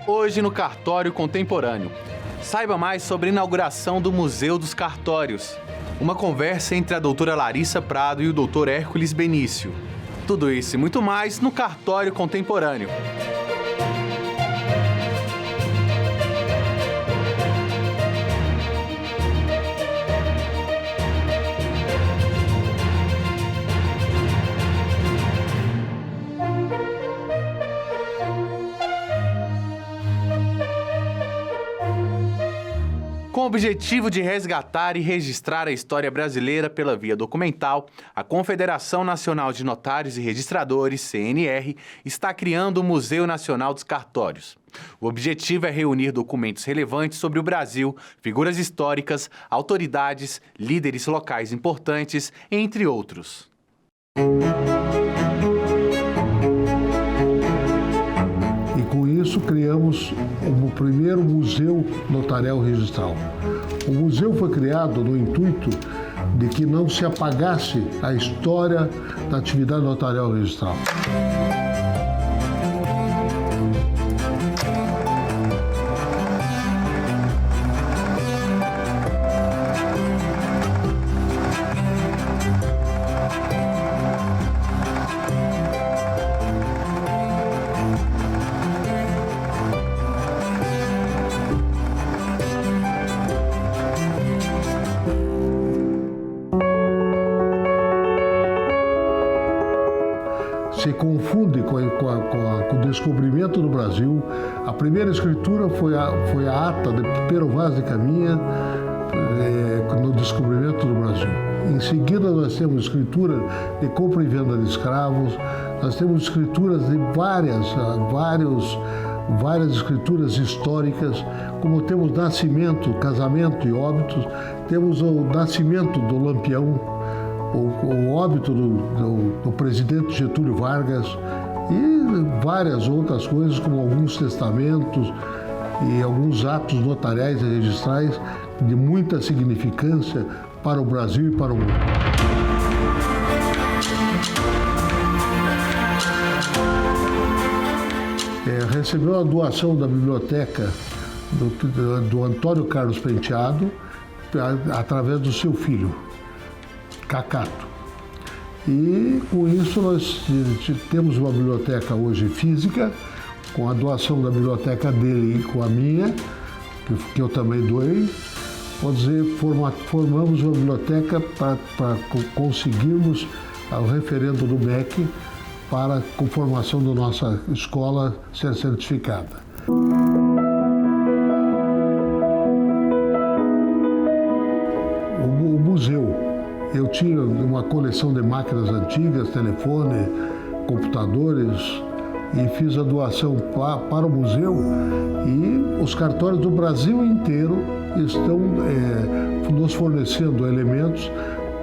Hoje no Cartório Contemporâneo. Saiba mais sobre a inauguração do Museu dos Cartórios. Uma conversa entre a doutora Larissa Prado e o doutor Hércules Benício. Tudo isso e muito mais no Cartório Contemporâneo. Com o objetivo de resgatar e registrar a história brasileira pela via documental, a Confederação Nacional de Notários e Registradores, CNR, está criando o Museu Nacional dos Cartórios. O objetivo é reunir documentos relevantes sobre o Brasil, figuras históricas, autoridades, líderes locais importantes, entre outros. Com isso, criamos o primeiro Museu Notarial Registral. O museu foi criado no intuito de que não se apagasse a história da atividade notarial registral. Se confunde com o descobrimento do Brasil. A primeira escritura foi a ata de Pero Vaz de Caminha no descobrimento do Brasil. Em seguida, nós temos escritura de compra e venda de escravos, nós temos escrituras de várias escrituras históricas, como temos nascimento, casamento e óbitos, temos o nascimento do Lampião, o óbito do presidente Getúlio Vargas e várias outras coisas, como alguns testamentos e alguns atos notariais e registrais de muita significância para o Brasil e para o mundo. Recebeu a doação da biblioteca do Antônio Carlos Penteado através do seu filho, Cacato. E com isso nós temos uma biblioteca hoje física, com a doação da biblioteca dele e com a minha, que eu também doei. Vamos dizer, formamos uma biblioteca para conseguirmos o referendo do MEC para a conformação da nossa escola ser certificada. O museu. Eu tinha uma coleção de máquinas antigas, telefone, computadores, e fiz a doação para o museu, e os cartórios do Brasil inteiro estão nos fornecendo elementos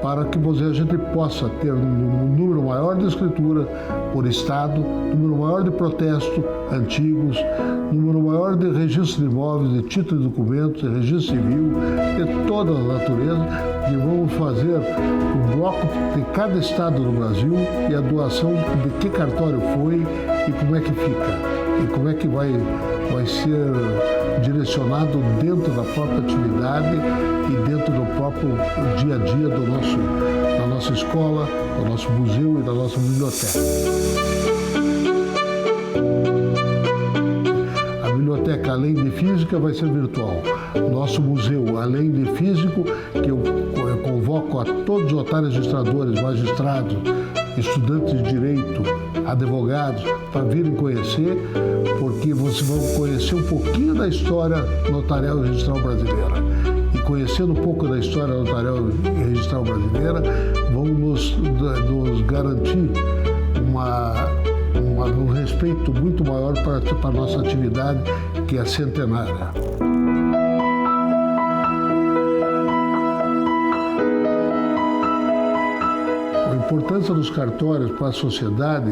para que a gente possa ter um número maior de escritura por estado, número maior de protestos antigos, número maior de registro de imóveis, de título de documentos, de registro civil, de toda a natureza, e vamos fazer um bloco de cada estado do Brasil e a doação de que cartório foi e como é que fica, e como é que vai ser direcionado dentro da própria atividade e dentro do próprio dia a dia da nossa escola, do nosso museu e da nossa biblioteca. A biblioteca, além de física, vai ser virtual. Nosso museu, além de físico, que eu convoco a todos os notários registradores, magistrados, estudantes de direito, advogados, para virem conhecer, porque vocês vão conhecer um pouquinho da história notarial e registral brasileira. E conhecendo um pouco da história notarial e registral brasileira, vão nos garantir um respeito muito maior para a nossa atividade, que é centenária. A importância dos cartórios para a sociedade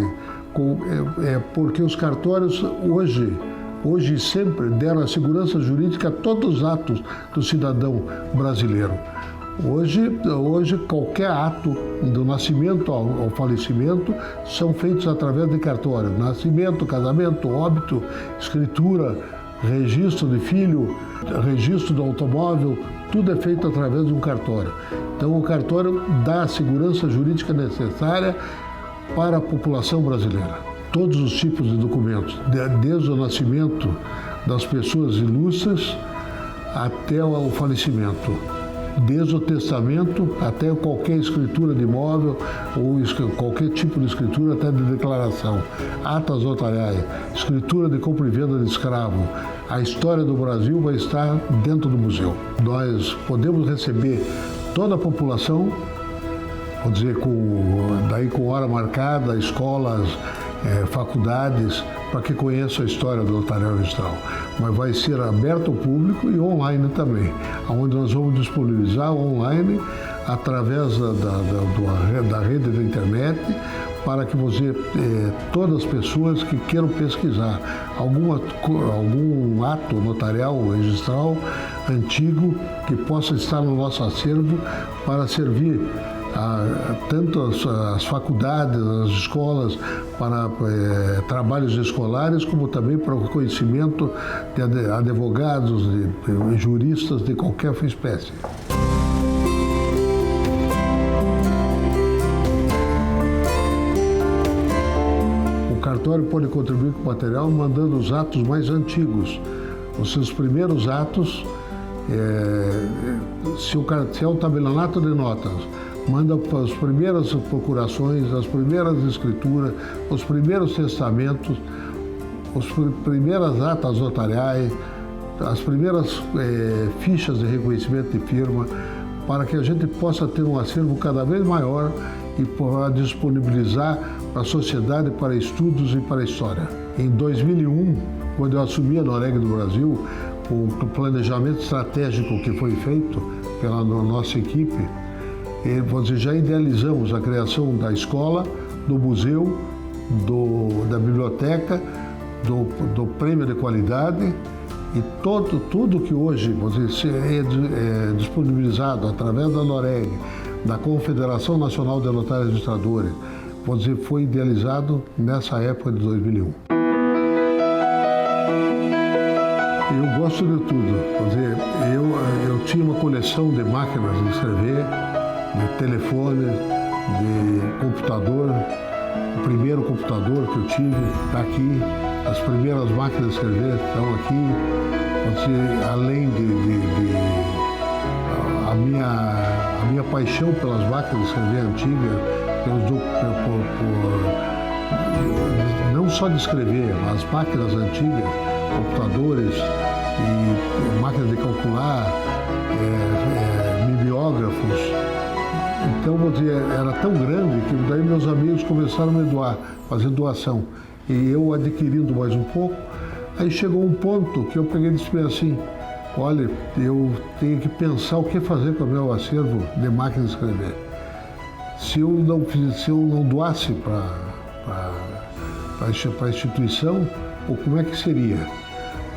é porque os cartórios hoje e sempre deram a segurança jurídica a todos os atos do cidadão brasileiro. Hoje qualquer ato, do nascimento ao falecimento, são feitos através de cartório. Nascimento, casamento, óbito, escritura, registro de filho, registro do automóvel, tudo é feito através de um cartório. Então o cartório dá a segurança jurídica necessária para a população brasileira. Todos os tipos de documentos, desde o nascimento das pessoas ilustres até o falecimento, desde o testamento até qualquer escritura de imóvel ou qualquer tipo de escritura, até de declaração, atas notariais, escritura de compra e venda de escravo. A história do Brasil vai estar dentro do museu. Nós podemos receber toda a população, vou dizer, com hora marcada, escolas, faculdades, para que conheçam a história do notarial registral. Mas vai ser aberto ao público e online também, onde nós vamos disponibilizar online através da rede da internet, para que todas as pessoas que queiram pesquisar algum ato notarial registral antigo que possa estar no nosso acervo para servir tanto as faculdades, as escolas, para trabalhos escolares, como também para o conhecimento de advogados, de juristas de qualquer espécie. O cartório pode contribuir com o material mandando os atos mais antigos, os seus primeiros atos, se é um tabelionato de notas, manda as primeiras procurações, as primeiras escrituras, os primeiros testamentos, as primeiras atas notariais, as primeiras fichas de reconhecimento de firma, para que a gente possa ter um acervo cada vez maior e para disponibilizar para a sociedade, para estudos e para a história. Em 2001, quando eu assumi a Noreg do Brasil, o planejamento estratégico que foi feito pela nossa equipe, já idealizamos a criação da escola, do museu, da biblioteca, do prêmio de qualidade e tudo que hoje é disponibilizado através da Noreg, da Confederação Nacional de Notários e Registradores, foi idealizado nessa época de 2001. Eu gosto de tudo. Eu tinha uma coleção de máquinas de escrever, de telefone, de computador. O primeiro computador que eu tive está aqui, as primeiras máquinas de escrever estão aqui. Além a minha paixão pelas máquinas de escrever antigas, não só de escrever, mas as máquinas antigas, computadores e máquinas de calcular, mimeógrafos. Então, era tão grande que daí meus amigos começaram a me doar, fazer doação. E eu adquirindo mais um pouco, aí chegou um ponto que eu peguei e disse assim: olha, eu tenho que pensar o que fazer com o meu acervo de máquina de escrever. Se eu não doasse para a instituição, como é que seria?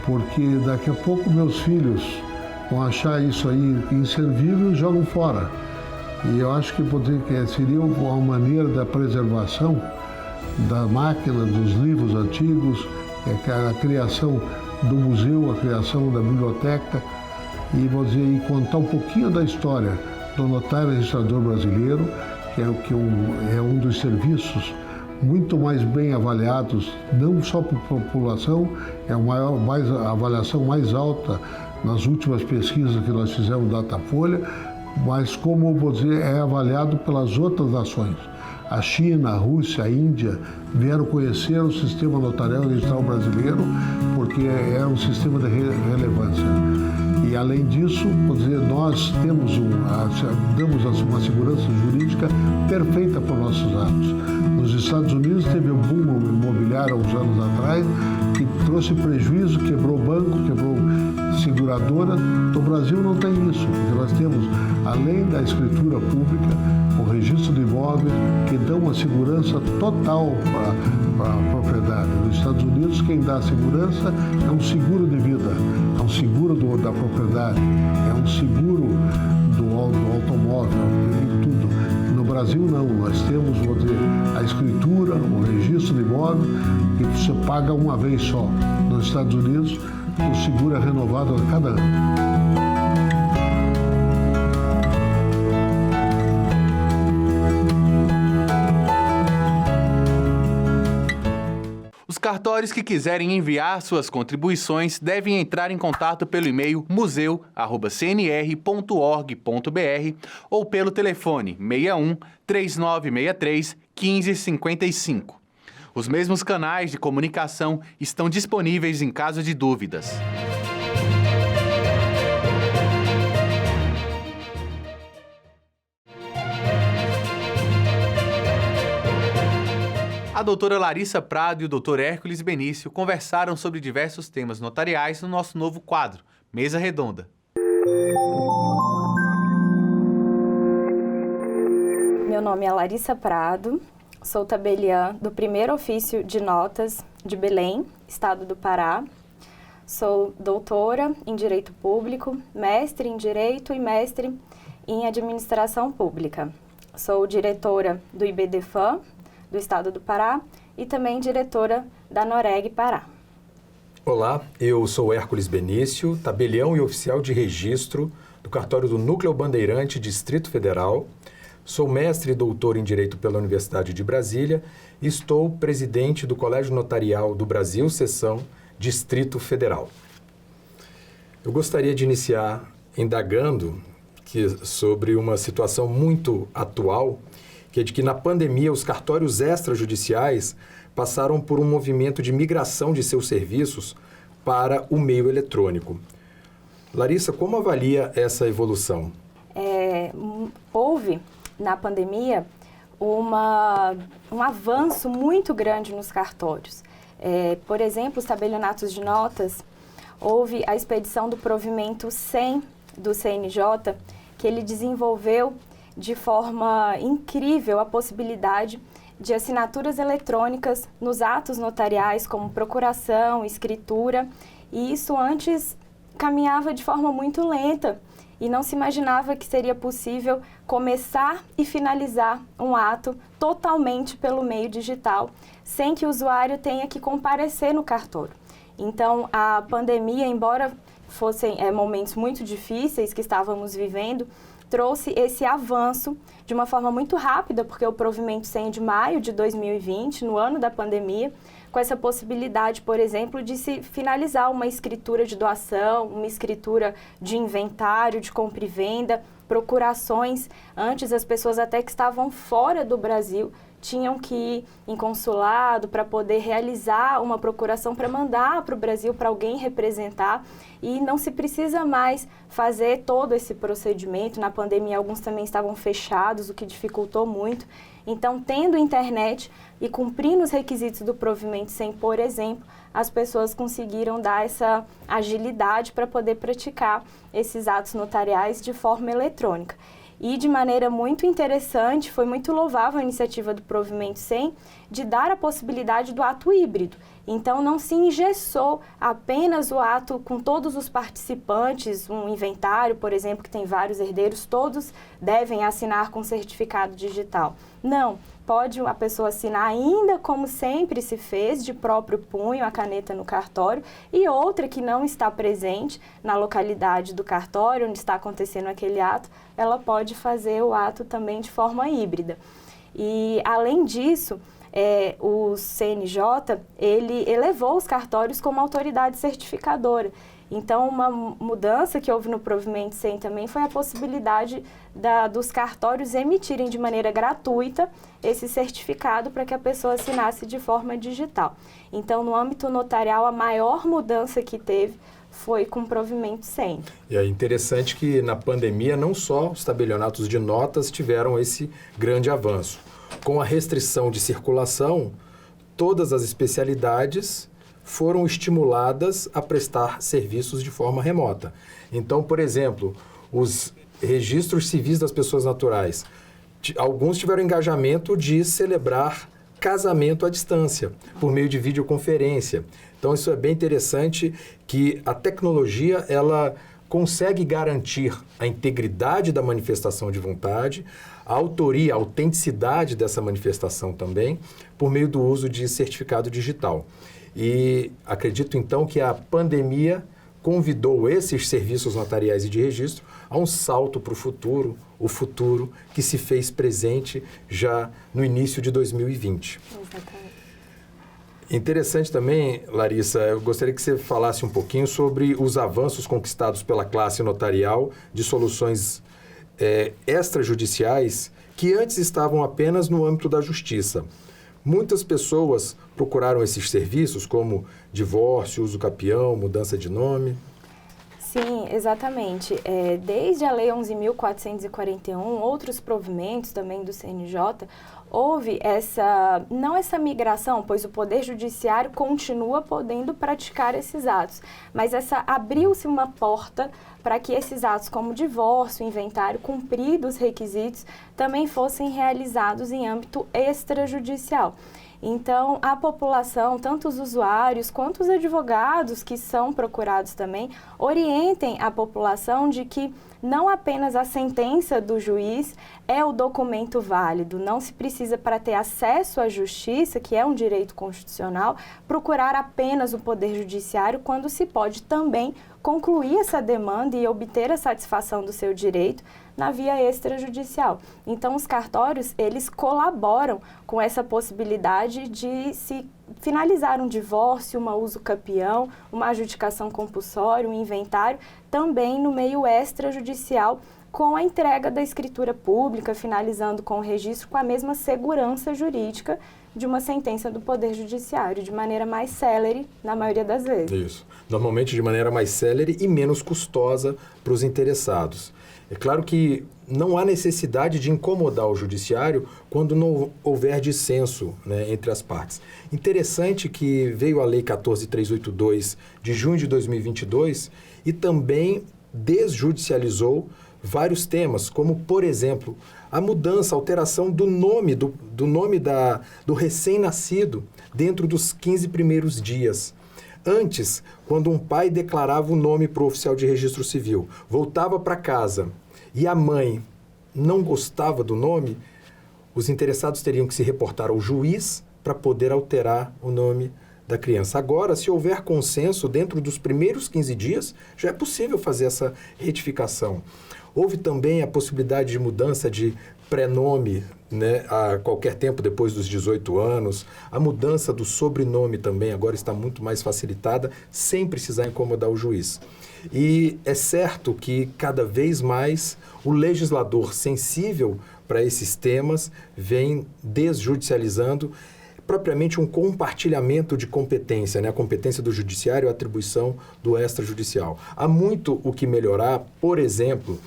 Porque daqui a pouco meus filhos vão achar isso aí inservível e jogam fora. E eu acho que seria uma maneira da preservação da máquina, dos livros antigos, a criação do museu, a criação da biblioteca, e contar um pouquinho da história do notário registrador brasileiro, que é um dos serviços muito mais bem avaliados, não só por população, é a avaliação mais alta nas últimas pesquisas que nós fizemos da Datafolha, mas como é avaliado pelas outras nações. A China, a Rússia, a Índia vieram conhecer o sistema notarial registral brasileiro porque é um sistema de relevância. E além disso, nós damos uma segurança jurídica perfeita para os nossos atos. Nos Estados Unidos teve um boom imobiliário há uns anos atrás que trouxe prejuízo, quebrou banco, quebrou seguradora. No Brasil não tem isso, porque nós temos, além da escritura pública, o registro de imóveis, que dão uma segurança total para a propriedade. Nos Estados Unidos, quem dá a segurança é um seguro de vida, é um seguro da propriedade, é um seguro do automóvel, de tudo. No Brasil, não. Nós temos, a escritura, o registro de imóvel, que você paga uma vez só. Nos Estados Unidos, o seguro é renovado a cada ano. Os cartórios que quiserem enviar suas contribuições devem entrar em contato pelo e-mail museu@cnr.org.br ou pelo telefone 61 3963 1555. Os mesmos canais de comunicação estão disponíveis em caso de dúvidas. A doutora Larissa Prado e o doutor Hércules Benício conversaram sobre diversos temas notariais no nosso novo quadro, Mesa Redonda. Meu nome é Larissa Prado, sou tabeliã do primeiro ofício de notas de Belém, estado do Pará. Sou doutora em Direito Público, mestre em Direito e mestre em Administração Pública. Sou diretora do IBDFAM, do estado do Pará, e também diretora da Noreg Pará. Olá, eu sou Hércules Benício, tabelião e oficial de registro do cartório do Núcleo Bandeirante, Distrito Federal. Sou mestre e doutor em Direito pela Universidade de Brasília e estou presidente do Colégio Notarial do Brasil, seção Distrito Federal. Eu gostaria de iniciar indagando sobre uma situação muito atual, que é de que na pandemia os cartórios extrajudiciais passaram por um movimento de migração de seus serviços para o meio eletrônico. Larissa, como avalia essa evolução? Houve, na pandemia, um avanço muito grande nos cartórios. Por exemplo, os tabelionatos de notas, houve a expedição do provimento 100 do CNJ, que ele desenvolveu de forma incrível a possibilidade de assinaturas eletrônicas nos atos notariais, como procuração, escritura, e isso antes caminhava de forma muito lenta e não se imaginava que seria possível começar e finalizar um ato totalmente pelo meio digital, sem que o usuário tenha que comparecer no cartório. Então, a pandemia, embora fossem momentos muito difíceis que estávamos vivendo, trouxe esse avanço de uma forma muito rápida, porque o provimento 100 de maio de 2020, no ano da pandemia, com essa possibilidade, por exemplo, de se finalizar uma escritura de doação, uma escritura de inventário, de compra e venda, procurações. Antes, as pessoas até que estavam fora do Brasil tinham que ir em consulado para poder realizar uma procuração para mandar para o Brasil, para alguém representar, e não se precisa mais fazer todo esse procedimento. Na pandemia, alguns também estavam fechados, o que dificultou muito. Então, tendo internet e cumprindo os requisitos do provimento 100, por exemplo, as pessoas conseguiram dar essa agilidade para poder praticar esses atos notariais de forma eletrônica. E de maneira muito interessante, foi muito louvável a iniciativa do provimento 100 de dar a possibilidade do ato híbrido. Então, não se engessou apenas o ato com todos os participantes, um inventário, por exemplo, que tem vários herdeiros, todos devem assinar com certificado digital. Não, pode a pessoa assinar ainda como sempre se fez, de próprio punho, a caneta no cartório, e outra que não está presente na localidade do cartório, onde está acontecendo aquele ato, ela pode fazer o ato também de forma híbrida. E, além disso, o CNJ, ele elevou os cartórios como autoridade certificadora. Então, uma mudança que houve no provimento 100 também foi a possibilidade dos cartórios emitirem de maneira gratuita esse certificado para que a pessoa assinasse de forma digital. Então, no âmbito notarial, a maior mudança que teve foi com o provimento 100. E é interessante que na pandemia não só os tabelionatos de notas tiveram esse grande avanço. Com a restrição de circulação, todas as especialidades foram estimuladas a prestar serviços de forma remota. Então, por exemplo, os registros civis das pessoas naturais, alguns tiveram engajamento de celebrar casamento à distância, por meio de videoconferência. Então, isso é bem interessante, que a tecnologia, ela consegue garantir a integridade da manifestação de vontade, a autoria, a autenticidade dessa manifestação também, por meio do uso de certificado digital. E acredito, então, que a pandemia convidou esses serviços notariais e de registro a um salto para o futuro que se fez presente já no início de 2020. Exatamente. Interessante também, Larissa, eu gostaria que você falasse um pouquinho sobre os avanços conquistados pela classe notarial de soluções extrajudiciais que antes estavam apenas no âmbito da justiça. Muitas pessoas procuraram esses serviços, como divórcio, uso capião, mudança de nome. Sim, exatamente. Desde a Lei 11.441, outros provimentos também do CNJ, houve não essa migração, pois o Poder Judiciário continua podendo praticar esses atos, mas abriu-se uma porta para que esses atos como divórcio, inventário, cumpridos os requisitos, também fossem realizados em âmbito extrajudicial. Então, a população, tanto os usuários quanto os advogados que são procurados também, orientem a população de que não apenas a sentença do juiz é o documento válido, não se precisa, para ter acesso à justiça, que é um direito constitucional, procurar apenas o Poder Judiciário, quando se pode também concluir essa demanda e obter a satisfação do seu direito na via extrajudicial. Então, os cartórios, eles colaboram com essa possibilidade de se finalizar um divórcio, uma uso capião, uma adjudicação compulsória, um inventário, também no meio extrajudicial, com a entrega da escritura pública, finalizando com o registro, com a mesma segurança jurídica de uma sentença do Poder Judiciário, de maneira mais célere, na maioria das vezes. Isso. Normalmente de maneira mais célere e menos custosa para os interessados. É claro que não há necessidade de incomodar o judiciário quando não houver dissenso, né, entre as partes. Interessante que veio a Lei 14.382 de junho de 2022 e também desjudicializou vários temas, como, por exemplo, a mudança, a alteração do nome, do recém-nascido dentro dos 15 primeiros dias. Antes, quando um pai declarava o nome para o oficial de registro civil, voltava para casa e a mãe não gostava do nome, os interessados teriam que se reportar ao juiz para poder alterar o nome da criança. Agora, se houver consenso dentro dos primeiros 15 dias, já é possível fazer essa retificação. Houve também a possibilidade de mudança de prenome, né, a qualquer tempo depois dos 18 anos. A mudança do sobrenome também agora está muito mais facilitada, sem precisar incomodar o juiz. E é certo que cada vez mais o legislador sensível para esses temas vem desjudicializando propriamente um compartilhamento de competência, né? A competência do judiciário e a atribuição do extrajudicial. Há muito o que melhorar, por exemplo,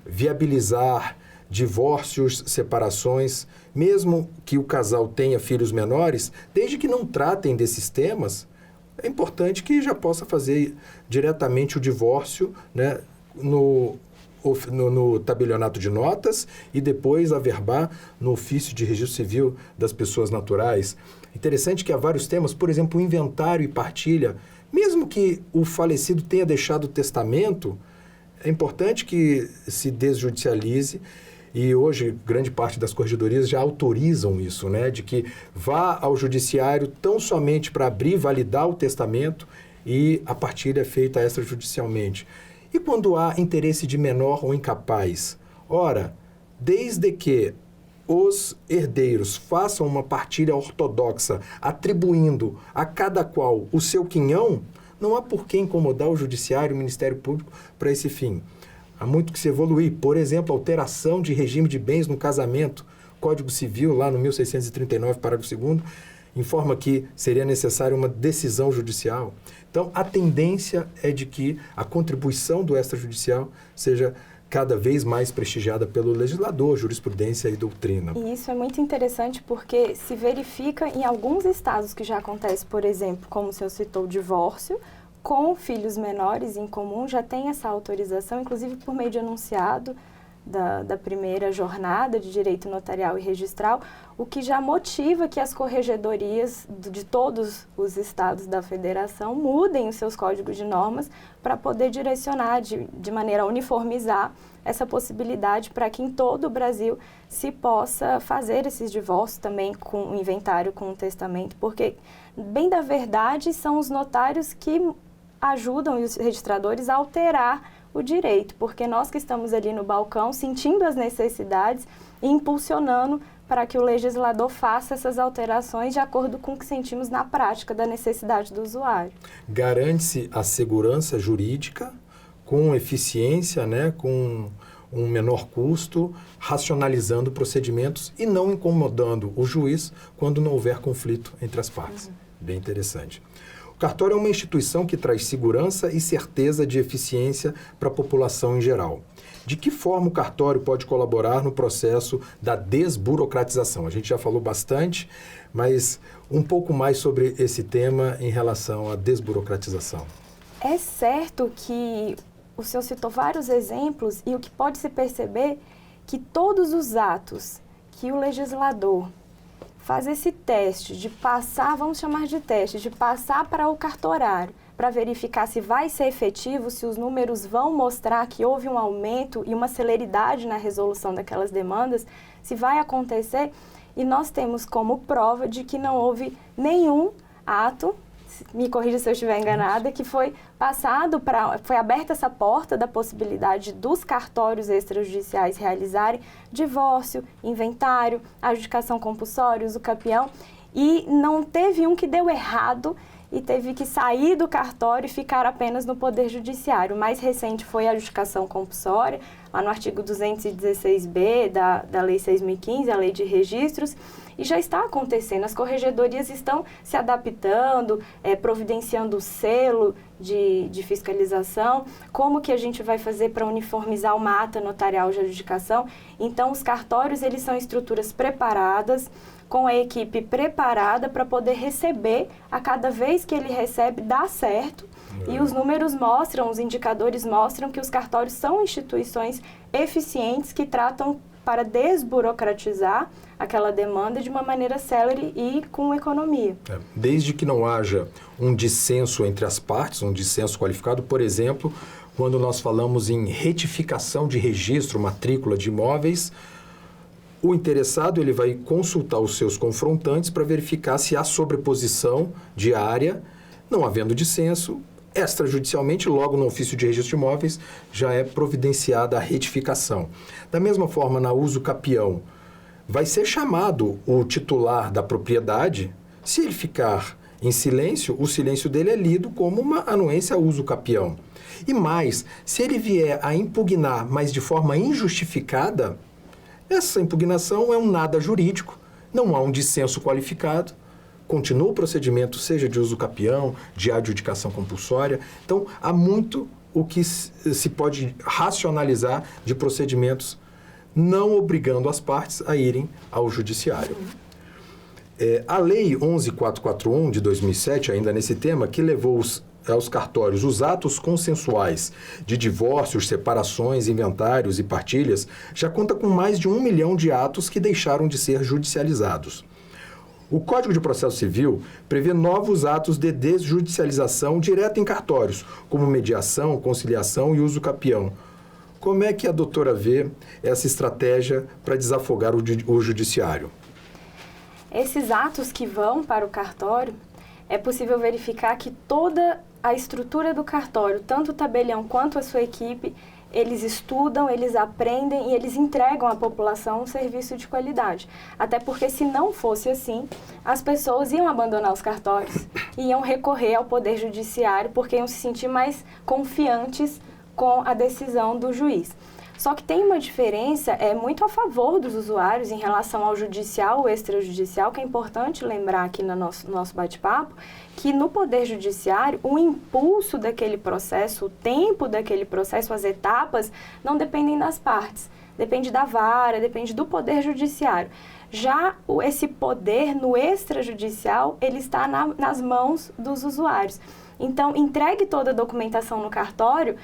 viabilizar divórcios, separações, mesmo que o casal tenha filhos menores, desde que não tratem desses temas, é importante que já possa fazer diretamente o divórcio, né, no tabelionato de notas e depois averbar no ofício de registro civil das pessoas naturais. Interessante que há vários temas, por exemplo, o inventário e partilha. Mesmo que o falecido tenha deixado o testamento, é importante que se desjudicialize. E hoje, grande parte das corregedorias já autorizam isso, né? De que vá ao judiciário tão somente para abrir e validar o testamento e a partilha é feita extrajudicialmente. E quando há interesse de menor ou incapaz? Ora, desde que os herdeiros façam uma partilha ortodoxa, atribuindo a cada qual o seu quinhão, não há por que incomodar o judiciário e o Ministério Público para esse fim. Há muito que se evoluir. Por exemplo, alteração de regime de bens no casamento. Código Civil, lá no 1639, parágrafo 2º, informa que seria necessária uma decisão judicial. Então, a tendência é de que a contribuição do extrajudicial seja cada vez mais prestigiada pelo legislador, jurisprudência e doutrina. E isso é muito interessante porque se verifica em alguns estados que já acontece, por exemplo, como o senhor citou, o divórcio, com filhos menores em comum, já tem essa autorização, inclusive por meio de enunciado da primeira jornada de direito notarial e registral, o que já motiva que as corregedorias de todos os estados da federação mudem os seus códigos de normas para poder direcionar de maneira a uniformizar essa possibilidade para que em todo o Brasil se possa fazer esses divórcios também com o inventário, com o testamento, porque, bem da verdade, são os notários que ajudam os registradores a alterar o direito, porque nós que estamos ali no balcão sentindo as necessidades e impulsionando para que o legislador faça essas alterações de acordo com o que sentimos na prática da necessidade do usuário. Garante-se a segurança jurídica com eficiência, né, com um menor custo, racionalizando procedimentos e não incomodando o juiz quando não houver conflito entre as partes. Bem interessante. O cartório é uma instituição que traz segurança e certeza de eficiência para a população em geral. De que forma o cartório pode colaborar no processo da desburocratização? A gente já falou bastante, mas um pouco mais sobre esse tema em relação à desburocratização. É certo que o senhor citou vários exemplos e o que pode se perceber que todos os atos que o legislador faz esse teste de passar, vamos chamar de teste, de passar para o cartorário, para verificar se vai ser efetivo, se os números vão mostrar que houve um aumento e uma celeridade na resolução daquelas demandas, se vai acontecer, e nós temos como prova de que não houve nenhum ato, me corrija se eu estiver enganada, que foi passado foi aberta essa porta da possibilidade dos cartórios extrajudiciais realizarem divórcio, inventário, adjudicação compulsória, uso capião, e não teve um que deu errado e teve que sair do cartório e ficar apenas no Poder Judiciário. O mais recente foi a adjudicação compulsória, lá no artigo 216b da Lei 6.015, a Lei de Registros, e já está acontecendo. As corregedorias estão se adaptando, providenciando o selo de fiscalização, como que a gente vai fazer para uniformizar uma ata notarial de adjudicação. Então, os cartórios, eles são estruturas preparadas, com a equipe preparada para poder receber, a cada vez que ele recebe, dá certo. E os números mostram, os indicadores mostram que os cartórios são instituições eficientes que tratam para desburocratizar aquela demanda de uma maneira célere e com economia. Desde que não haja um dissenso entre as partes, um dissenso qualificado, por exemplo, quando nós falamos em retificação de registro, matrícula de imóveis, o interessado ele vai consultar os seus confrontantes para verificar se há sobreposição de área, não havendo dissenso. Extrajudicialmente, logo no ofício de registro de imóveis, já é providenciada a retificação. Da mesma forma, na uso capião, vai ser chamado o titular da propriedade. Se ele ficar em silêncio, o silêncio dele é lido como uma anuência a uso capião. E mais, se ele vier a impugnar, mas de forma injustificada, essa impugnação é um nada jurídico, não há um dissenso qualificado, continua o procedimento, seja de uso capião, de adjudicação compulsória. Então, há muito o que se pode racionalizar de procedimentos, não obrigando as partes a irem ao judiciário. A Lei 11.441 de 2007, ainda nesse tema, que levou aos cartórios os atos consensuais de divórcios, separações, inventários e partilhas, já conta com mais de 1 milhão de atos que deixaram de ser judicializados. O Código de Processo Civil prevê novos atos de desjudicialização direta em cartórios, como mediação, conciliação e uso capião. Como é que a doutora vê essa estratégia para desafogar o judiciário? Esses atos que vão para o cartório, é possível verificar que toda a estrutura do cartório, tanto o tabelião quanto a sua equipe, eles estudam, eles aprendem e eles entregam à população um serviço de qualidade. Até porque, se não fosse assim, as pessoas iam abandonar os cartórios, iam recorrer ao Poder Judiciário, porque iam se sentir mais confiantes com a decisão do juiz. Só que tem uma diferença muito a favor dos usuários em relação ao judicial ou extrajudicial, que é importante lembrar aqui no nosso bate-papo, que no Poder Judiciário, o impulso daquele processo, o tempo daquele processo, as etapas, não dependem das partes. Depende da vara, depende do Poder Judiciário. Já esse poder no extrajudicial, ele está nas mãos dos usuários. Então, entregue toda a documentação no cartório,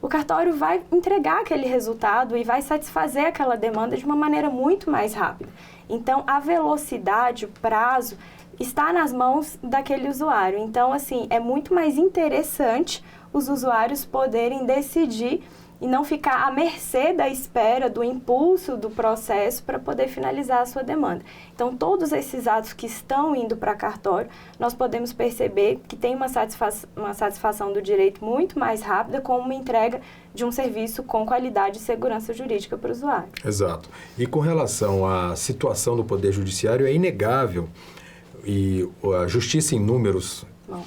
o cartório vai entregar aquele resultado e vai satisfazer aquela demanda de uma maneira muito mais rápida. Então, a velocidade, o prazo, está nas mãos daquele usuário. Então, assim, é muito mais interessante os usuários poderem decidir e não ficar à mercê da espera, do impulso do processo para poder finalizar a sua demanda. Então, todos esses atos que estão indo para cartório, nós podemos perceber que tem uma satisfação do direito muito mais rápida com uma entrega de um serviço com qualidade e segurança jurídica para o usuário. Exato. E com relação à situação do Poder Judiciário, é inegável, e a Justiça em Números,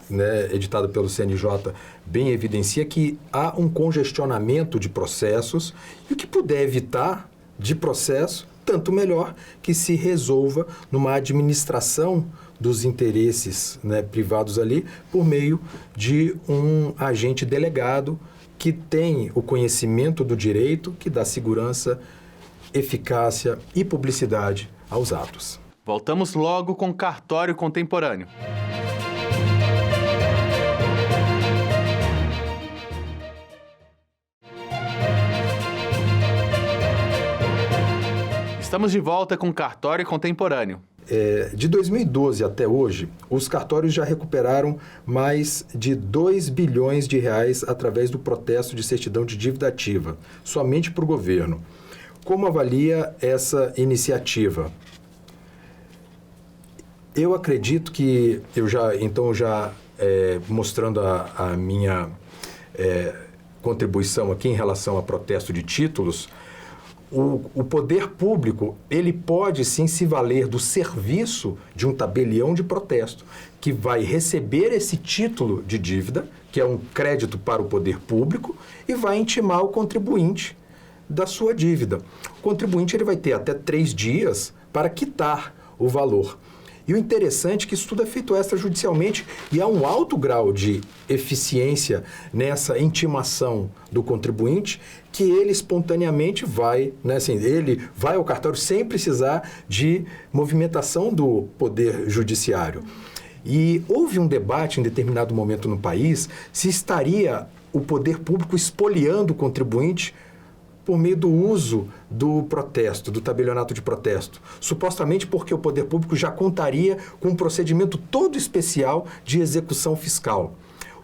né, editado pelo CNJ, bem evidencia que há um congestionamento de processos e o que puder evitar de processo, tanto melhor que se resolva numa administração dos interesses, né, privados ali por meio de um agente delegado que tem o conhecimento do direito, que dá segurança, eficácia e publicidade aos atos. Voltamos logo com Cartório Contemporâneo. Estamos de volta com Cartório Contemporâneo. De 2012 até hoje, os cartórios já recuperaram mais de 2 bilhões de reais através do protesto de certidão de dívida ativa, somente para o governo. Como avalia essa iniciativa? Eu acredito que, mostrando a minha contribuição aqui em relação a protesto de títulos, o poder público, ele pode sim se valer do serviço de um tabelião de protesto, que vai receber esse título de dívida, que é um crédito para o poder público, e vai intimar o contribuinte da sua dívida. O contribuinte ele vai ter até 3 dias para quitar o valor. E o interessante é que isso tudo é feito extrajudicialmente e há um alto grau de eficiência nessa intimação do contribuinte que ele espontaneamente vai, né, assim, ele vai ao cartório sem precisar de movimentação do Poder Judiciário. E houve um debate em determinado momento no país se estaria o poder público expoliando o contribuinte por meio do uso do protesto, do tabelionato de protesto, supostamente porque o poder público já contaria com um procedimento todo especial de execução fiscal.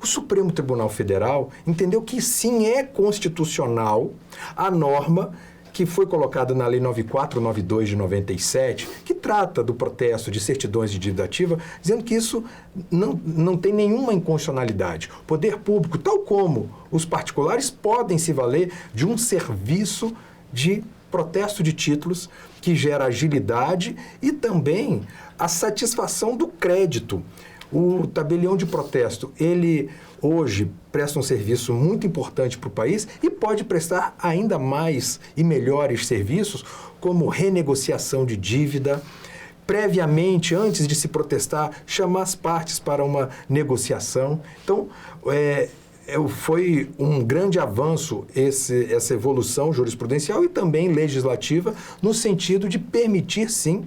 O Supremo Tribunal Federal entendeu que sim, é constitucional a norma que foi colocada na Lei 9492 de 97, que trata do protesto de certidões de dívida ativa, dizendo que isso não tem nenhuma inconstitucionalidade. O poder público, tal como os particulares, podem se valer de um serviço de protesto de títulos que gera agilidade e também a satisfação do crédito. O tabelião de protesto, ele hoje presta um serviço muito importante para o país e pode prestar ainda mais e melhores serviços, como renegociação de dívida, previamente, antes de se protestar, chamar as partes para uma negociação. Então, foi um grande avanço essa evolução jurisprudencial e também legislativa, no sentido de permitir, sim,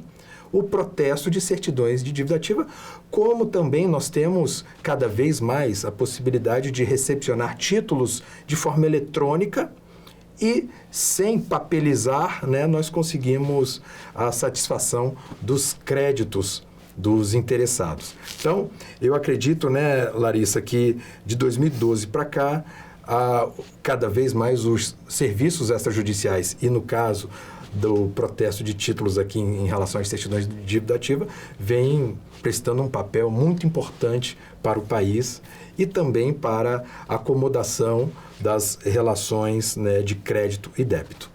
o protesto de certidões de dívida ativa, como também nós temos cada vez mais a possibilidade de recepcionar títulos de forma eletrônica e sem papelizar, né, nós conseguimos a satisfação dos créditos dos interessados. Então, eu acredito, né, Larissa, que de 2012 para cá, cada vez mais os serviços extrajudiciais e, no caso do protesto de títulos aqui em relação às certidões de dívida ativa, vem prestando um papel muito importante para o país e também para a acomodação das relações, né, de crédito e débito.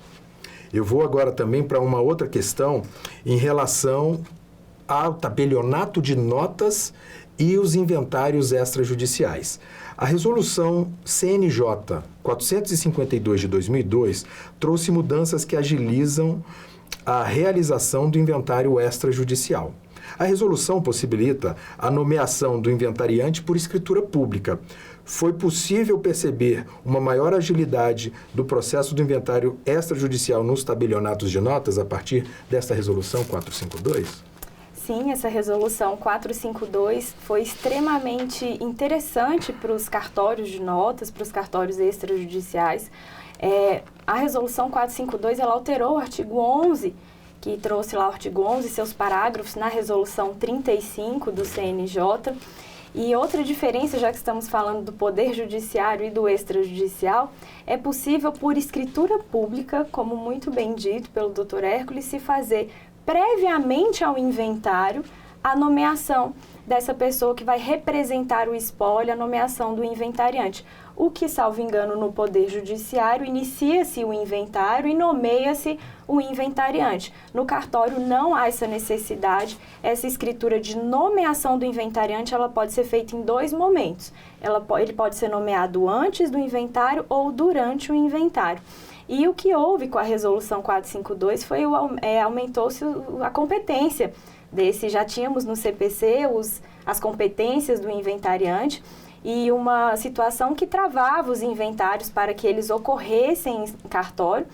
Eu vou agora também para uma outra questão em relação ao tabelionato de notas e os inventários extrajudiciais. A resolução CNJ 452 de 2002 trouxe mudanças que agilizam a realização do inventário extrajudicial. A resolução possibilita a nomeação do inventariante por escritura pública. Foi possível perceber uma maior agilidade do processo do inventário extrajudicial nos tabelionatos de notas a partir desta resolução 452? Sim, essa resolução 452 foi extremamente interessante para os cartórios de notas, para os cartórios extrajudiciais. A resolução 452, ela alterou o artigo 11, que trouxe lá o artigo 11 e seus parágrafos na resolução 35 do CNJ. E outra diferença, já que estamos falando do Poder Judiciário e do extrajudicial, é possível por escritura pública, como muito bem dito pelo Dr. Hércules, se fazer previamente ao inventário a nomeação dessa pessoa que vai representar o espólio, a nomeação do inventariante. O que, salvo engano, no Poder Judiciário, inicia-se o inventário e nomeia-se o inventariante. No cartório não há essa necessidade. Essa escritura de nomeação do inventariante, ela pode ser feita em 2 momentos. Ele pode ser nomeado antes do inventário ou durante o inventário. E o que houve com a resolução 452 foi aumentou-se a competência desse. Já tínhamos no CPC as competências do inventariante, e uma situação que travava os inventários para que eles ocorressem em cartório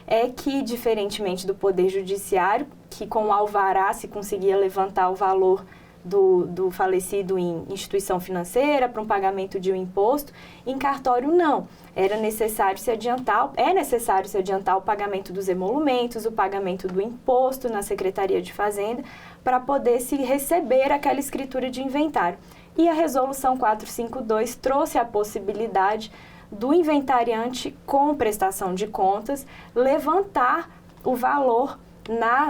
é que, diferentemente do Poder Judiciário, que com o alvará se conseguia levantar o valor do falecido em instituição financeira para um pagamento de um imposto, em cartório não. É necessário se adiantar o pagamento dos emolumentos, o pagamento do imposto na Secretaria de Fazenda, para poder se receber aquela escritura de inventário. E a resolução 452 trouxe a possibilidade do inventariante, com prestação de contas, levantar o valor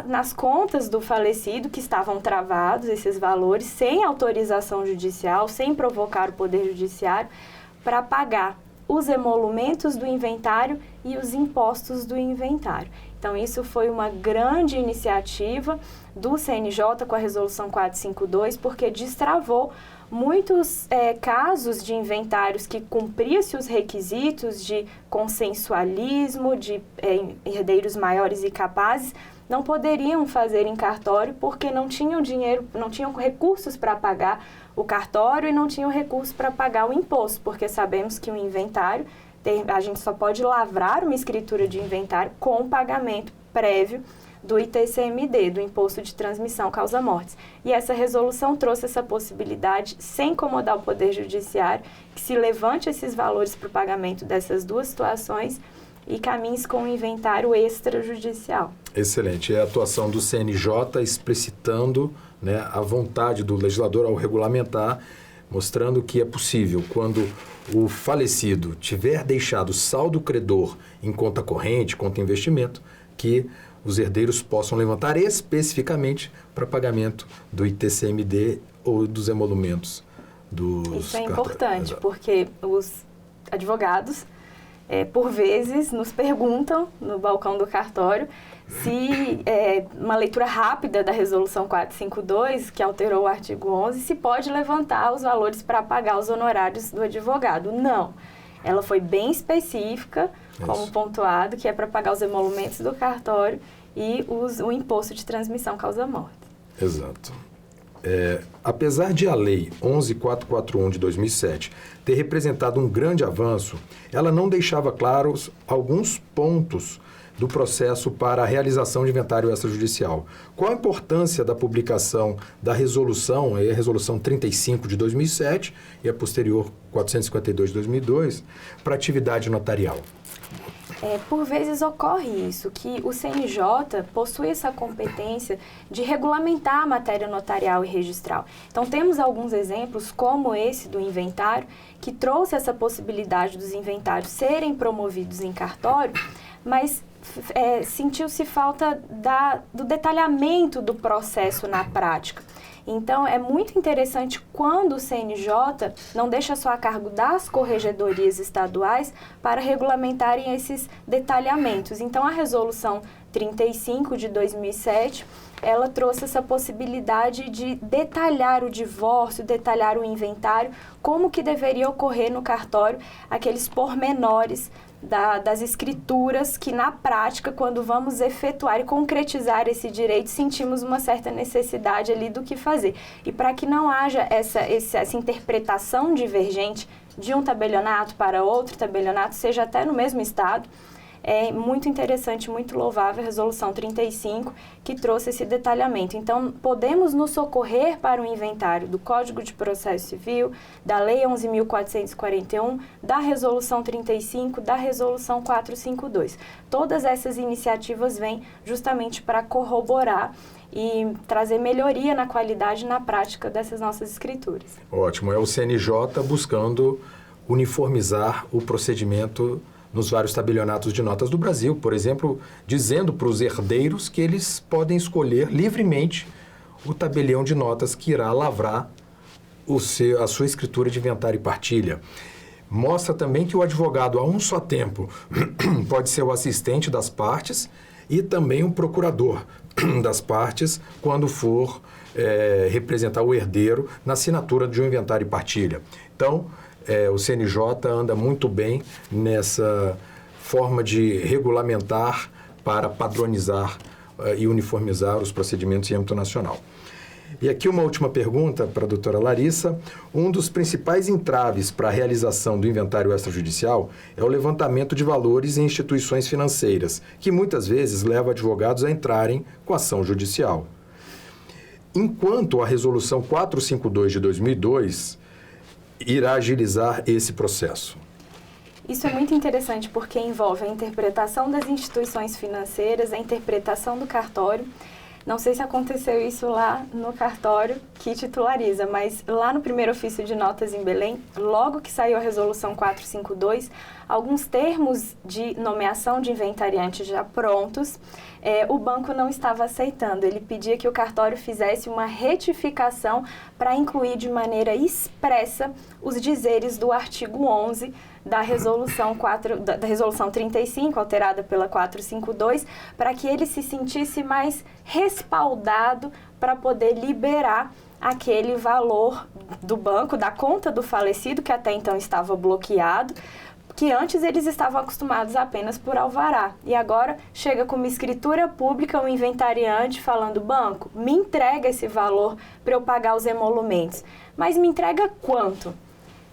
nas contas do falecido, que estavam travados, esses valores, sem autorização judicial, sem provocar o Poder Judiciário, para pagar os emolumentos do inventário e os impostos do inventário. Então, isso foi uma grande iniciativa do CNJ com a resolução 452, porque destravou muitos casos de inventários que cumpriam-se os requisitos de consensualismo, de herdeiros maiores e capazes, não poderiam fazer em cartório porque não tinham dinheiro, não tinham recursos para pagar o cartório e não tinham recursos para pagar o imposto, porque sabemos que o inventário, a gente só pode lavrar uma escritura de inventário com pagamento prévio do ITCMD, do Imposto de Transmissão Causa-Mortes. E essa resolução trouxe essa possibilidade, sem incomodar o Poder Judiciário, que se levante esses valores para o pagamento dessas 2 situações e caminhe com o inventário extrajudicial. Excelente. É a atuação do CNJ explicitando, né, a vontade do legislador ao regulamentar, mostrando que é possível, quando o falecido tiver deixado saldo credor em conta corrente, conta investimento, que os herdeiros possam levantar especificamente para pagamento do ITCMD ou dos emolumentos dos Isso é importante, porque os advogados, por vezes, nos perguntam no balcão do cartório se uma leitura rápida da resolução 452, que alterou o artigo 11, se pode levantar os valores para pagar os honorários do advogado. Não. Ela foi bem específica, como pontuado, que é para pagar os emolumentos do cartório e o imposto de transmissão causa-morte. Exato. Apesar de a Lei 11.441 de 2007 ter representado um grande avanço, ela não deixava claros alguns pontos do processo para a realização de inventário extrajudicial. Qual a importância da publicação da resolução, a resolução 35 de 2007 e a posterior 452 de 2002, para a atividade notarial? Por vezes ocorre isso, que o CNJ possui essa competência de regulamentar a matéria notarial e registral. Então, temos alguns exemplos, como esse do inventário, que trouxe essa possibilidade dos inventários serem promovidos em cartório, mas sentiu-se falta do detalhamento do processo na prática. Então, é muito interessante quando o CNJ não deixa só a cargo das corregedorias estaduais para regulamentarem esses detalhamentos. Então, a resolução 35 de 2007, ela trouxe essa possibilidade de detalhar o divórcio, detalhar o inventário, como que deveria ocorrer no cartório, aqueles pormenores das escrituras que, na prática, quando vamos efetuar e concretizar esse direito, sentimos uma certa necessidade ali do que fazer. E para que não haja essa interpretação divergente de um tabelionato para outro tabelionato, seja até no mesmo estado, é muito interessante, muito louvável a Resolução 35, que trouxe esse detalhamento. Então, podemos nos socorrer para o inventário do Código de Processo Civil, da Lei 11.441, da Resolução 35, da Resolução 452. Todas essas iniciativas vêm justamente para corroborar e trazer melhoria na qualidade e na prática dessas nossas escrituras. Ótimo. É o CNJ buscando uniformizar o procedimento nos vários tabelionatos de notas do Brasil, por exemplo, dizendo para os herdeiros que eles podem escolher livremente o tabelião de notas que irá lavrar a sua escritura de inventário e partilha. Mostra também que o advogado, a um só tempo, pode ser o assistente das partes e também o procurador das partes quando for representar o herdeiro na assinatura de um inventário e partilha. Então, o CNJ anda muito bem nessa forma de regulamentar para padronizar e uniformizar os procedimentos em âmbito nacional. E aqui uma última pergunta para a doutora Larissa. Um dos principais entraves para a realização do inventário extrajudicial é o levantamento de valores em instituições financeiras, que muitas vezes leva advogados a entrarem com ação judicial. Enquanto a Resolução 452 de 2002 irá agilizar esse processo. Isso é muito interessante porque envolve a interpretação das instituições financeiras, a interpretação do cartório. Não sei se aconteceu isso lá no cartório que titulariza, mas lá no primeiro ofício de notas em Belém, logo que saiu a Resolução 452, alguns termos de nomeação de inventariante já prontos, o banco não estava aceitando. Ele pedia que o cartório fizesse uma retificação para incluir de maneira expressa os dizeres do artigo 11 da Resolução 35, alterada pela 452, para que ele se sentisse mais respaldado para poder liberar aquele valor do banco, da conta do falecido, que até então estava bloqueado, que antes eles estavam acostumados apenas por alvará. E agora chega com uma escritura pública, um inventariante falando: banco, me entrega esse valor para eu pagar os emolumentos. Mas me entrega quanto?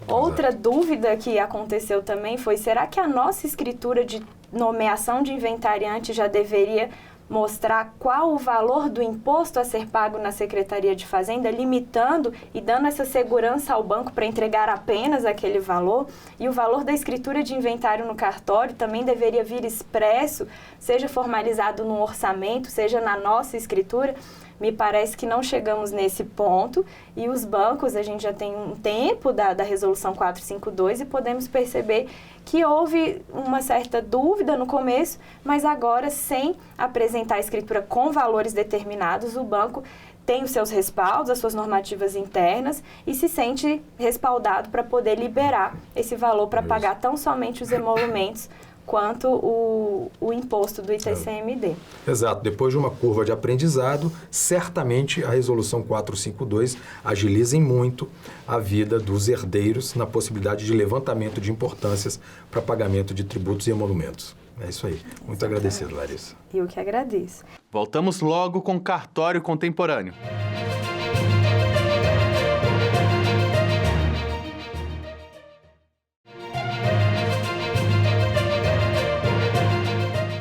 Outra dúvida que aconteceu também foi: será que a nossa escritura de nomeação de inventariante já deveria mostrar qual o valor do imposto a ser pago na Secretaria de Fazenda, limitando e dando essa segurança ao banco para entregar apenas aquele valor? E o valor da escritura de inventário no cartório também deveria vir expresso, seja formalizado no orçamento, seja na nossa escritura. Me parece que não chegamos nesse ponto, e os bancos, a gente já tem um tempo da Resolução 452 e podemos perceber que houve uma certa dúvida no começo, mas agora, sem apresentar a escritura com valores determinados, o banco tem os seus respaldos, as suas normativas internas e se sente respaldado para poder liberar esse valor para pagar tão somente os emolumentos quanto o imposto do ITCMD. Exato. Depois de uma curva de aprendizado, certamente a Resolução 452 agiliza em muito a vida dos herdeiros na possibilidade de levantamento de importâncias para pagamento de tributos e emolumentos. É isso aí. Muito agradecido, Larissa. Eu que agradeço. Voltamos logo com Cartório Contemporâneo.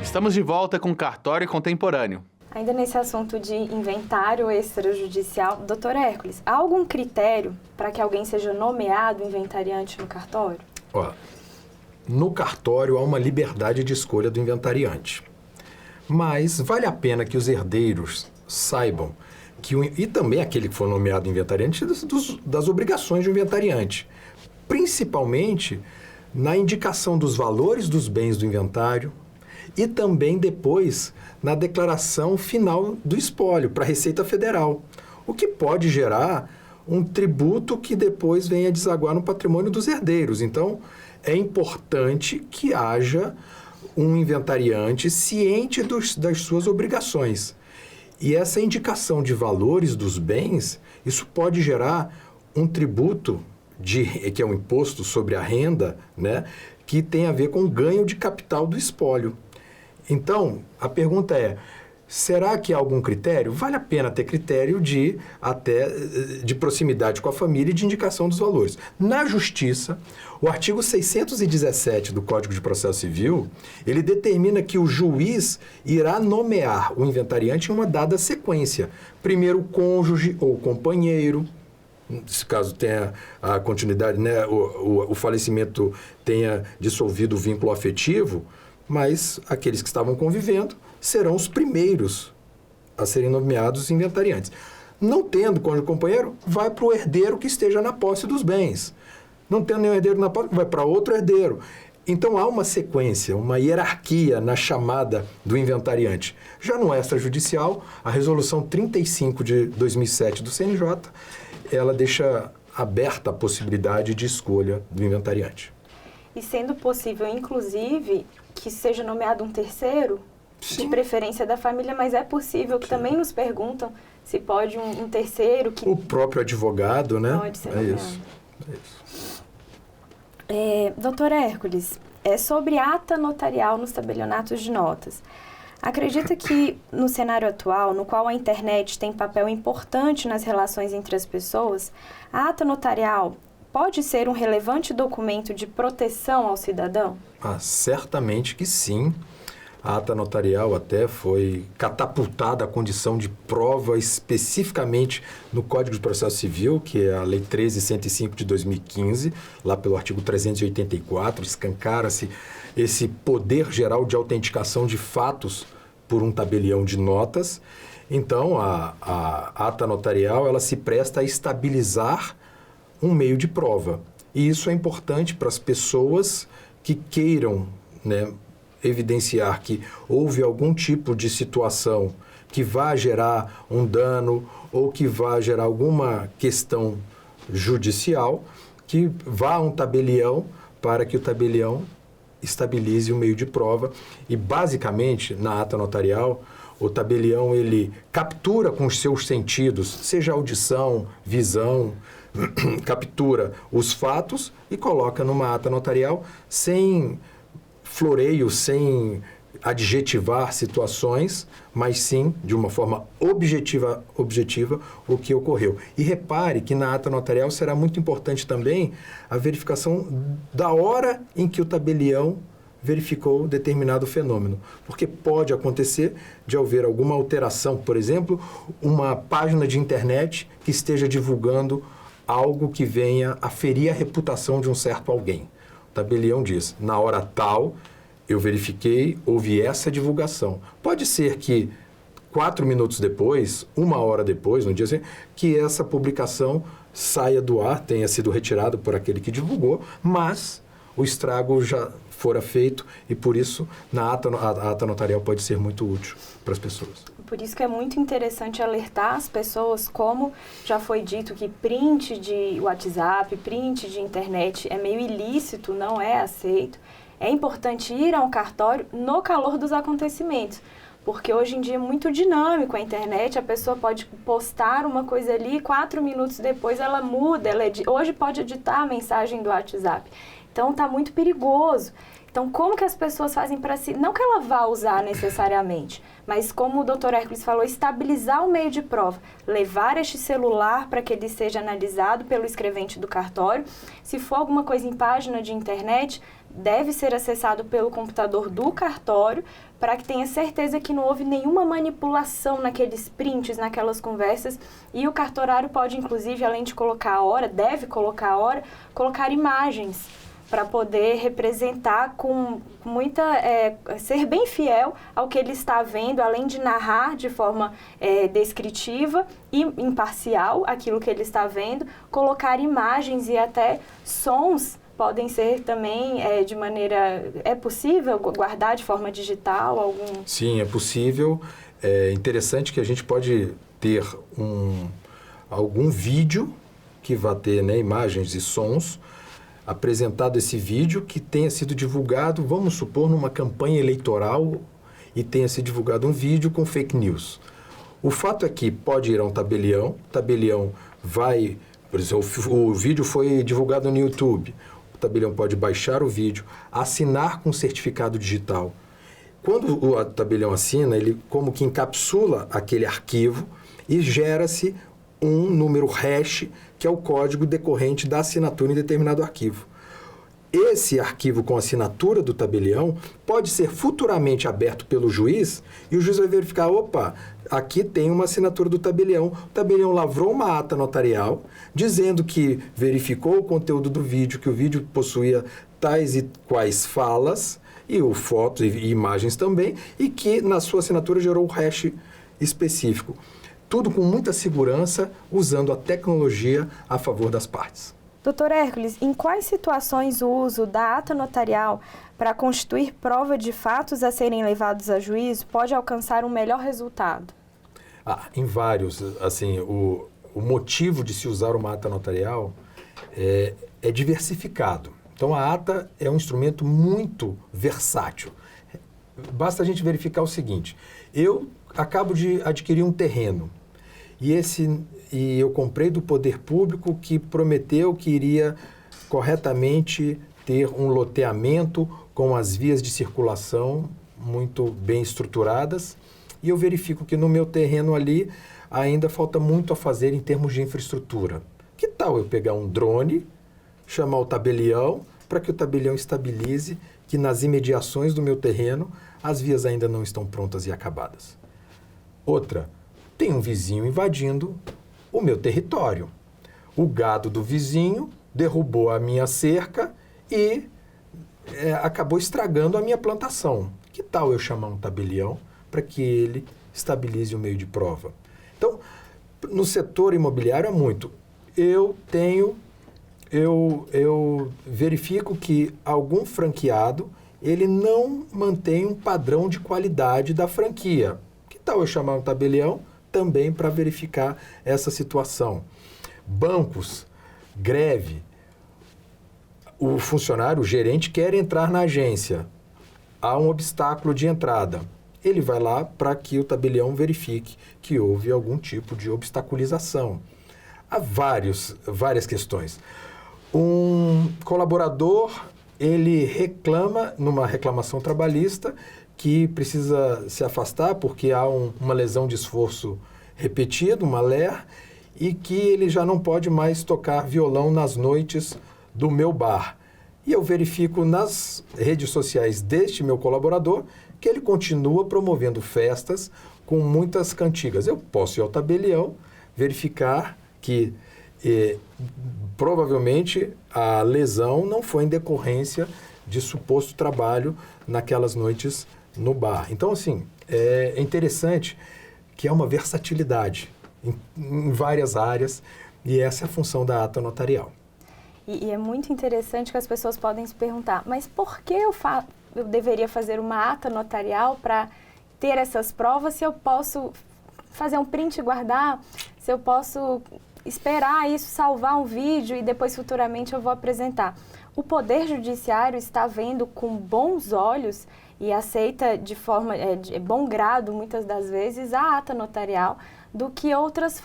Estamos de volta com Cartório Contemporâneo. Ainda nesse assunto de inventário extrajudicial, doutor Hércules, há algum critério para que alguém seja nomeado inventariante no cartório? No cartório há uma liberdade de escolha do inventariante. Mas vale a pena que os herdeiros saibam e também aquele que for nomeado inventariante das obrigações de um inventariante, principalmente na indicação dos valores dos bens do inventário, e também depois na declaração final do espólio para a Receita Federal, o que pode gerar um tributo que depois venha desaguar no patrimônio dos herdeiros. Então, é importante que haja um inventariante ciente das suas obrigações. E essa indicação de valores dos bens, isso pode gerar um tributo, que é um imposto sobre a renda, né, que tem a ver com o ganho de capital do espólio. Então, a pergunta é, Será que há algum critério? Vale a pena ter critério de proximidade com a família e de indicação dos valores. Na Justiça, o artigo 617 do Código de Processo Civil, ele determina que o juiz irá nomear o inventariante em uma dada sequência. Primeiro o cônjuge ou o companheiro, se caso tenha a continuidade, né, o falecimento tenha dissolvido o vínculo afetivo, mas aqueles que estavam convivendo serão os primeiros a serem nomeados inventariantes. Não tendo cônjuge companheiro, vai para o herdeiro que esteja na posse dos bens. Não tendo nenhum herdeiro na posse, vai para outro herdeiro. Então, há uma sequência, uma hierarquia na chamada do inventariante. Já no extrajudicial, a Resolução 35 de 2007 do CNJ, ela deixa aberta a possibilidade de escolha do inventariante. E sendo possível, inclusive, que seja nomeado um terceiro, Sim. de preferência da família, mas é possível que Sim. também nos perguntam se pode um terceiro que... O próprio advogado, né? Pode ser nomeado. Isso. É isso. Doutor Hércules, sobre ata notarial nos tabelionatos de notas. Acredita que no cenário atual, no qual a internet tem papel importante nas relações entre as pessoas, a ata notarial pode ser um relevante documento de proteção ao cidadão? Certamente que sim. A ata notarial até foi catapultada à condição de prova especificamente no Código de Processo Civil, que é a Lei 13.105 de 2015, lá pelo artigo 384, escancara-se esse poder geral de autenticação de fatos por um tabelião de notas. Então, a ata notarial ela se presta a estabilizar um meio de prova. E isso é importante para as pessoas que queiram, né, evidenciar que houve algum tipo de situação que vá gerar um dano ou que vá gerar alguma questão judicial, que vá a um tabelião para que o tabelião estabilize o meio de prova. E, basicamente, na ata notarial, o tabelião ele captura com os seus sentidos, seja audição, visão, captura os fatos e coloca numa ata notarial sem floreio, sem adjetivar situações, mas sim, de uma forma objetiva o que ocorreu. E repare que na ata notarial será muito importante também a verificação da hora em que o tabelião verificou determinado fenômeno. Porque pode acontecer de haver alguma alteração, por exemplo, uma página de internet que esteja divulgando algo que venha a ferir a reputação de um certo alguém. O tabelião diz, na hora tal, eu verifiquei, houve essa divulgação. Pode ser que 4 minutos depois, 1 hora depois, no dia assim, que essa publicação saia do ar, tenha sido retirado por aquele que divulgou, mas o estrago já fora feito e, por isso, a ata notarial pode ser muito útil para as pessoas. Por isso que é muito interessante alertar as pessoas, como já foi dito que print de WhatsApp, print de internet é meio ilícito, não é aceito. É importante ir a um cartório no calor dos acontecimentos, porque hoje em dia é muito dinâmico a internet, a pessoa pode postar uma coisa ali, 4 minutos depois ela muda, hoje pode editar a mensagem do WhatsApp. Então está muito perigoso. Então, como que as pessoas fazem para si? Não que ela vá usar necessariamente, mas como o Dr. Hércules falou, estabilizar o meio de prova, levar este celular para que ele seja analisado pelo escrevente do cartório. Se for alguma coisa em página de internet, deve ser acessado pelo computador do cartório para que tenha certeza que não houve nenhuma manipulação naqueles prints, naquelas conversas. E o cartorário pode, inclusive, além de colocar a hora, deve colocar a hora, colocar imagens para poder representar com muita... ser bem fiel ao que ele está vendo, além de narrar de forma descritiva e imparcial aquilo que ele está vendo, colocar imagens e até sons podem ser também de maneira... É possível guardar de forma digital algum... Sim, é possível. É interessante que a gente pode ter algum vídeo que vá ter, né, imagens e sons, apresentado esse vídeo que tenha sido divulgado, vamos supor, numa campanha eleitoral e tenha sido divulgado um vídeo com fake news. O fato é que pode ir a um tabelião, o tabelião vai... Por exemplo, o vídeo foi divulgado no YouTube. O tabelião pode baixar o vídeo, assinar com certificado digital Quando o tabelião assina, ele como que encapsula aquele arquivo e gera-se um número hash, que é o código decorrente da assinatura em determinado arquivo. Esse arquivo com assinatura do tabelião pode ser futuramente aberto pelo juiz e o juiz vai verificar, opa, aqui tem uma assinatura do tabelião. O tabelião lavrou uma ata notarial dizendo que verificou o conteúdo do vídeo, que o vídeo possuía tais e quais falas, e fotos e imagens também, e que na sua assinatura gerou o hash específico. Tudo com muita segurança, usando a tecnologia a favor das partes. Doutor Hércules, em quais situações o uso da ata notarial para constituir prova de fatos a serem levados a juízo pode alcançar um melhor resultado? Em vários. Assim, o motivo de se usar uma ata notarial é diversificado. Então, a ata é um instrumento muito versátil. Basta a gente verificar o seguinte: eu acabo de adquirir um terreno e eu comprei do poder público que prometeu que iria corretamente ter um loteamento com as vias de circulação muito bem estruturadas, e eu verifico que no meu terreno ali ainda falta muito a fazer em termos de infraestrutura. Que tal eu pegar um drone, chamar o tabelião, para que o tabelião estabilize que nas imediações do meu terreno as vias ainda não estão prontas e acabadas? Outra, tem um vizinho invadindo o meu território. O gado do vizinho derrubou a minha cerca e acabou estragando a minha plantação. Que tal eu chamar um tabelião para que ele estabilize o meio de prova? Então, no setor imobiliário é muito. Eu verifico que algum franqueado, ele não mantém um padrão de qualidade da franquia. Que tal eu chamar um tabelião também para verificar essa situação? Bancos, greve, o funcionário, o gerente quer entrar na agência, há um obstáculo de entrada. Ele vai lá para que o tabelião verifique que houve algum tipo de obstaculização. Há várias questões. Um colaborador, ele reclama numa reclamação trabalhista que precisa se afastar porque há uma lesão de esforço repetido, uma LER, e que ele já não pode mais tocar violão nas noites do meu bar. E eu verifico nas redes sociais deste meu colaborador que ele continua promovendo festas com muitas cantigas. Eu posso ir ao tabelião, verificar que provavelmente a lesão não foi em decorrência de suposto trabalho naquelas noites no bar. Então, assim, é interessante que há uma versatilidade em várias áreas, e essa é a função da ata notarial. E é muito interessante que as pessoas podem se perguntar, mas por que eu deveria fazer uma ata notarial para ter essas provas se eu posso fazer um print e guardar, se eu posso esperar isso, salvar um vídeo e depois futuramente eu vou apresentar? O Poder Judiciário está vendo com bons olhos e aceita de forma de bom grado, muitas das vezes, a ata notarial do que outros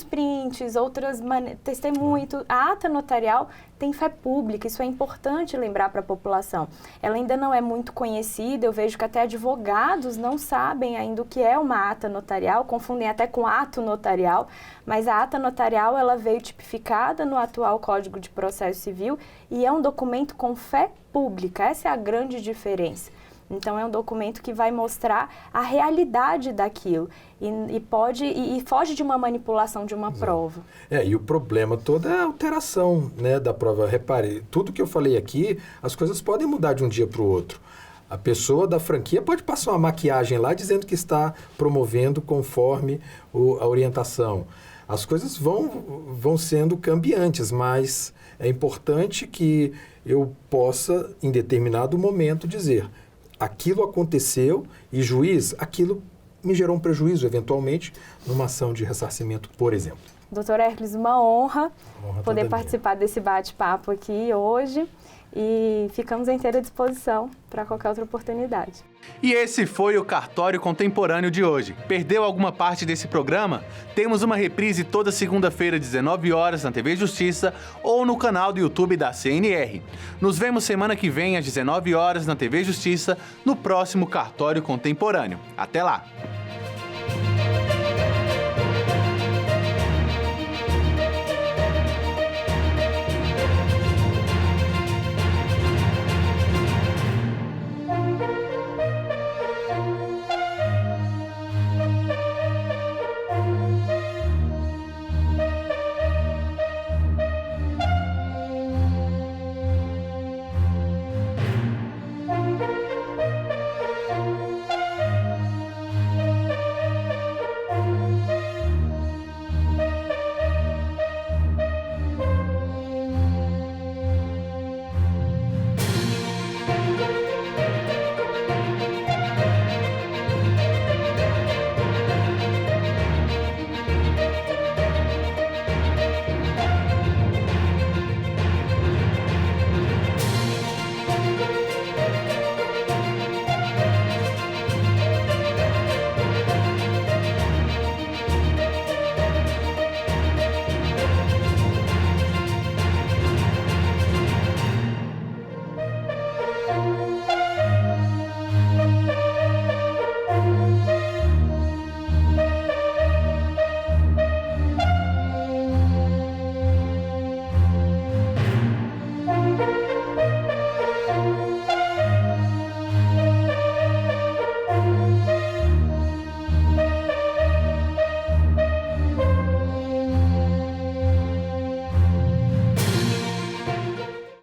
prints, testemunhos. A ata notarial tem fé pública, isso é importante lembrar para a população. Ela ainda não é muito conhecida, eu vejo que até advogados não sabem ainda o que é uma ata notarial, confundem até com ato notarial, mas a ata notarial ela veio tipificada no atual Código de Processo Civil e é um documento com fé pública, essa é a grande diferença. Então, é um documento que vai mostrar a realidade daquilo e foge de uma manipulação de uma prova. E o problema todo é a alteração, né, da prova. Repare, tudo que eu falei aqui, as coisas podem mudar de um dia para o outro. A pessoa da franquia pode passar uma maquiagem lá dizendo que está promovendo conforme a orientação. As coisas vão sendo cambiantes, mas é importante que eu possa, em determinado momento, dizer: aquilo aconteceu e, juiz, aquilo me gerou um prejuízo, eventualmente, numa ação de ressarcimento, por exemplo. Doutor Hércules, uma honra poder participar desse bate-papo aqui hoje. e ficamos à inteira disposição para qualquer outra oportunidade. E esse foi o Cartório Contemporâneo de hoje. Perdeu alguma parte desse programa? Temos uma reprise toda segunda-feira, 19 horas, na TV Justiça ou no canal do YouTube da CNR. Nos vemos semana que vem, às 19 horas, na TV Justiça, no próximo Cartório Contemporâneo. Até lá!